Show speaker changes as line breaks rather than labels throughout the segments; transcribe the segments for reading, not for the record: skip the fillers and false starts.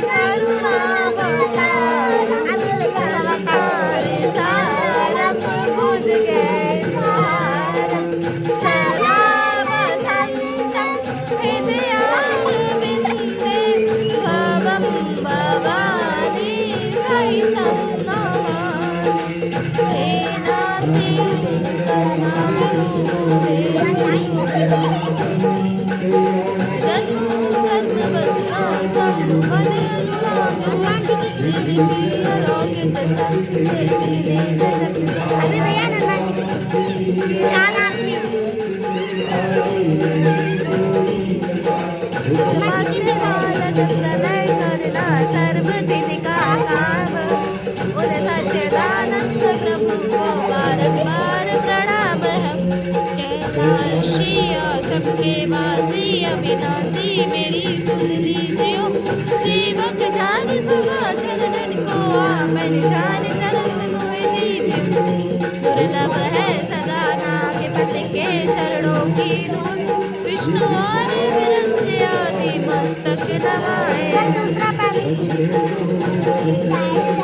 करुणावतार संसार सारंग भुज भार सदा वसन्तं हृदयारविन्दे भवं भवानी सहितं नमामि हे नाथे प्रलय करना सर्व जिनका काम उन सच्चिदानंद प्रभु को बारंबार प्रणाम है कैलाशी आश्रम के वासी अविनाशी मेरी सुन लीजियो सेवक जान सुना चरणन को मैंने जान तरस मोह दीजिए दुर्लभ है सदा नागपति के चरणों की धूल विष्णु और विरंज आदि मस्तक नमाए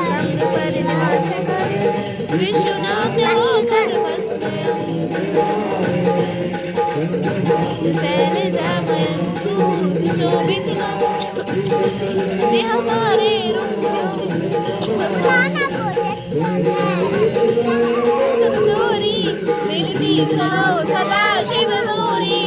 रंग पर नाश कर विश्वनाथ होकर बसते शैल जामयंतु सुशोभित हमारे चोरी मिलती सुनो सदा शिव मोरी